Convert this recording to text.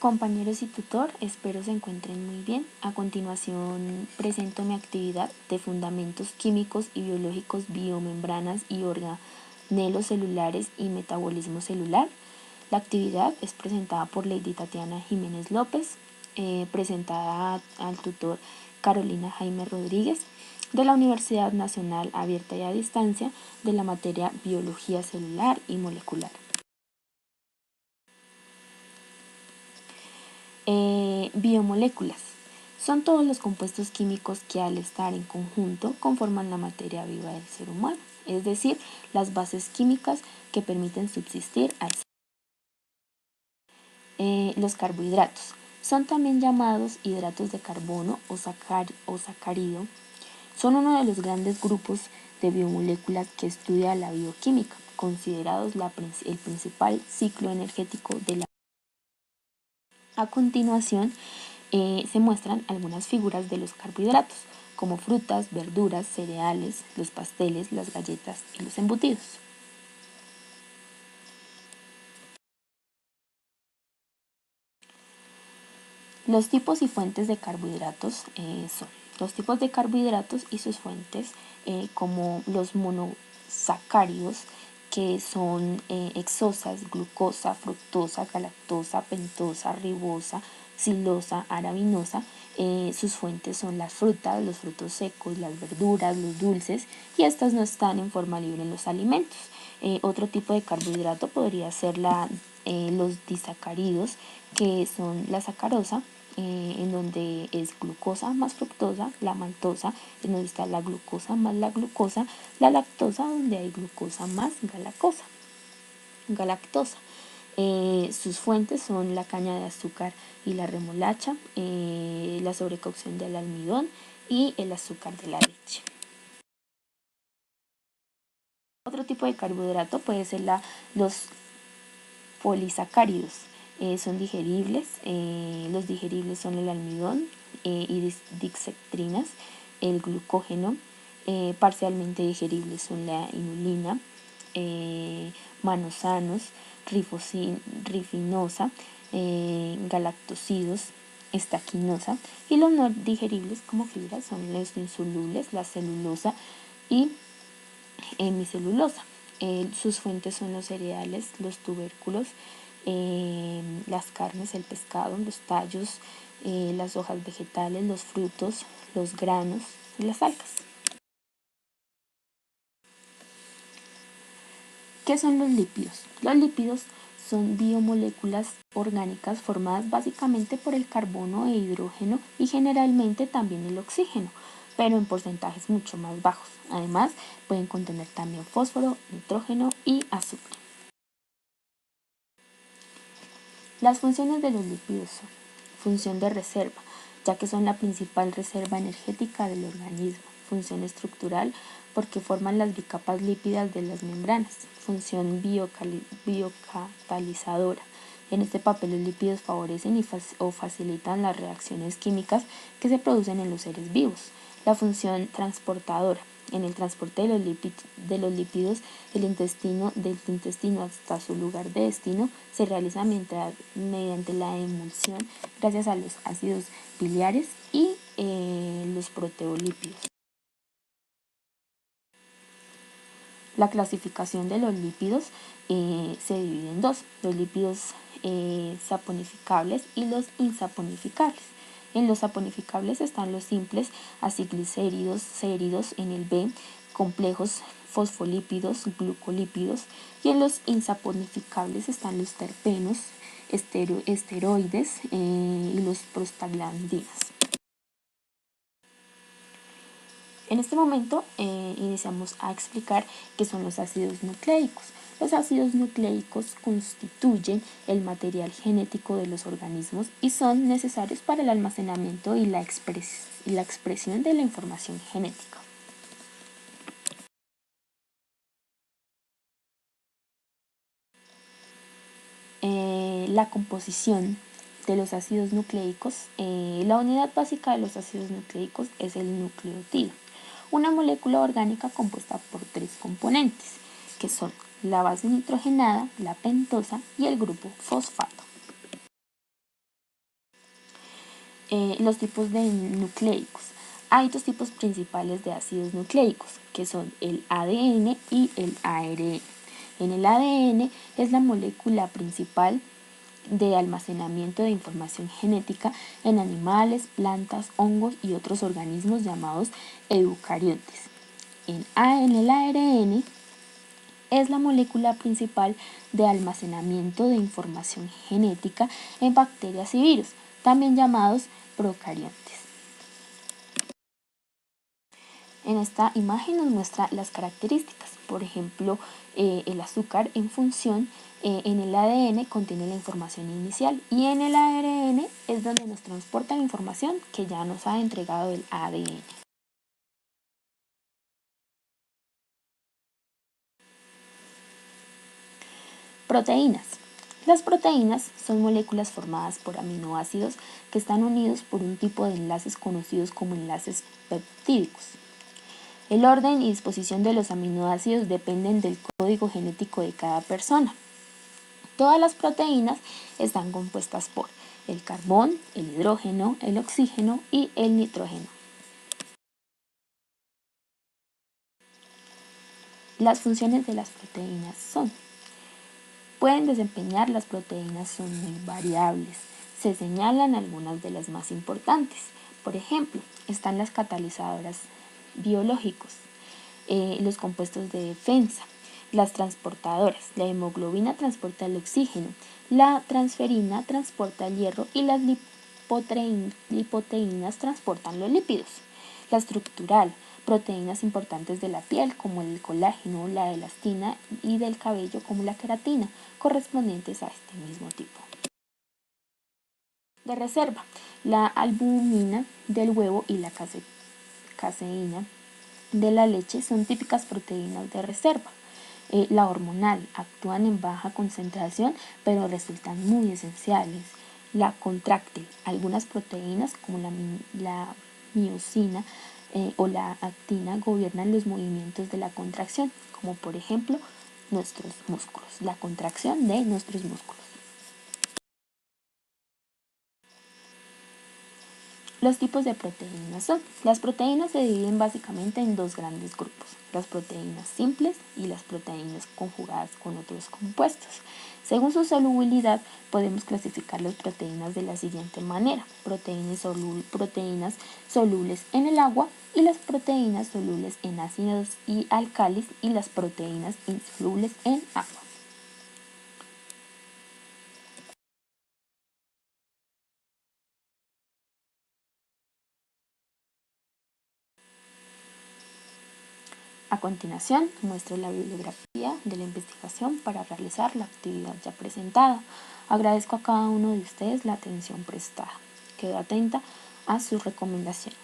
Compañeros y tutor, espero se encuentren muy bien. A continuación presento mi actividad de fundamentos químicos y biológicos, biomembranas y organelos celulares y metabolismo celular. La actividad es presentada por Lady Tatiana Jiménez López, presentada al tutor Carolina Jaime Rodríguez, de la Universidad Nacional Abierta y a Distancia, de la materia Biología Celular y Molecular. Biomoléculas. Son todos los compuestos químicos que al estar en conjunto conforman la materia viva del ser humano, es decir, las bases químicas que permiten subsistir al ser. Los carbohidratos. Son también llamados hidratos de carbono o sacárido. Son uno de los grandes grupos de biomoléculas que estudia la bioquímica, considerados el principal ciclo energético de la. A continuación, se muestran algunas figuras de los carbohidratos, como frutas, verduras, cereales, los pasteles, las galletas y los embutidos. Los tipos y fuentes de carbohidratos son los tipos de carbohidratos y sus fuentes, como los monosacáridos, que son hexosas, glucosa, fructosa, galactosa, pentosa, ribosa, silosa, arabinosa. Sus fuentes son las frutas, los frutos secos, las verduras, los dulces, y estas no están en forma libre en los alimentos. Otro tipo de carbohidrato podría ser los disacáridos, que son la sacarosa, en donde es glucosa más fructosa, la maltosa, en donde está la glucosa más la glucosa, la lactosa, donde hay glucosa más galactosa. Sus fuentes son la caña de azúcar y la remolacha, la sobrecocción del almidón y el azúcar de la leche. Otro tipo de carbohidrato puede ser los polisacáridos. Son digeribles. Los digeribles son el almidón y dixetrinas, el glucógeno. Parcialmente digeribles son la inulina, manosanos, rifinosa, galactosidos, estaquinosa, y los no digeribles como fibras son los insolubles, la celulosa y hemicelulosa. Sus fuentes son los cereales, los tubérculos, las carnes, el pescado, los tallos, las hojas vegetales, los frutos, los granos y las algas. ¿Qué son los lípidos? Los lípidos son biomoléculas orgánicas formadas básicamente por el carbono e hidrógeno y generalmente también el oxígeno, pero en porcentajes mucho más bajos. Además, pueden contener también fósforo, nitrógeno y azufre. Las funciones de los lípidos son: función de reserva, ya que son la principal reserva energética del organismo. Función estructural, porque forman las bicapas lípidas de las membranas. Función biocatalizadora. En este papel los lípidos favorecen o facilitan las reacciones químicas que se producen en los seres vivos. La función transportadora. En el transporte de los lípidos del intestino hasta su lugar de destino se realiza mediante la emulsión gracias a los ácidos biliares y los proteolípidos. La clasificación de los lípidos se divide en dos: los lípidos saponificables y los insaponificables. En los saponificables están los simples aciglicéridos, séridos en el B, complejos fosfolípidos, glucolípidos, y en los insaponificables están los terpenos, esteroides y los prostaglandinas. En este momento iniciamos a explicar qué son los ácidos nucleicos. Los ácidos nucleicos constituyen el material genético de los organismos y son necesarios para el almacenamiento y la expresión de la información genética. La composición de los ácidos nucleicos. La unidad básica de los ácidos nucleicos es el nucleótido, una molécula orgánica compuesta por 3 componentes, que son la base nitrogenada, la pentosa y el grupo fosfato. Los tipos de nucleicos. Hay dos tipos principales de ácidos nucleicos, que son el ADN y el ARN. En el ADN es la molécula principal de almacenamiento de información genética en animales, plantas, hongos y otros organismos llamados eucariotes. En el ARN es la molécula principal de almacenamiento de información genética en bacterias y virus, también llamados procariontes. En esta imagen nos muestra las características. Por ejemplo, el azúcar en función en el ADN contiene la información inicial y en el ARN es donde nos transporta la información que ya nos ha entregado el ADN. Proteínas. Las proteínas son moléculas formadas por aminoácidos que están unidos por un tipo de enlaces conocidos como enlaces peptídicos. El orden y disposición de los aminoácidos dependen del código genético de cada persona. Todas las proteínas están compuestas por el carbón, el hidrógeno, el oxígeno y el nitrógeno. Las funciones de las proteínas son: pueden desempeñar, las proteínas son muy variables. Se señalan algunas de las más importantes. Por ejemplo, están las catalizadoras biológicos, los compuestos de defensa, las transportadoras. La hemoglobina transporta el oxígeno, la transferina transporta el hierro y las lipoproteínas transportan los lípidos. La estructural, proteínas importantes de la piel como el colágeno, la elastina y del cabello como la queratina, correspondientes a este mismo tipo. De reserva, la albumina del huevo y la caseína de la leche son típicas proteínas de reserva. La hormonal, actúan en baja concentración pero resultan muy esenciales. La contráctil, algunas proteínas como la miosina o la actina gobiernan los movimientos de la contracción, como por ejemplo nuestros músculos, la contracción de nuestros músculos. Los tipos de proteínas son: las proteínas se dividen básicamente en dos grandes grupos, las proteínas simples y las proteínas conjugadas con otros compuestos. Según su solubilidad, podemos clasificar las proteínas de la siguiente manera: proteínas solubles en el agua y las proteínas solubles en ácidos y alcalis y las proteínas insolubles en agua. A continuación, muestro la bibliografía de la investigación para realizar la actividad ya presentada. Agradezco a cada uno de ustedes la atención prestada. Quedo atenta a sus recomendaciones.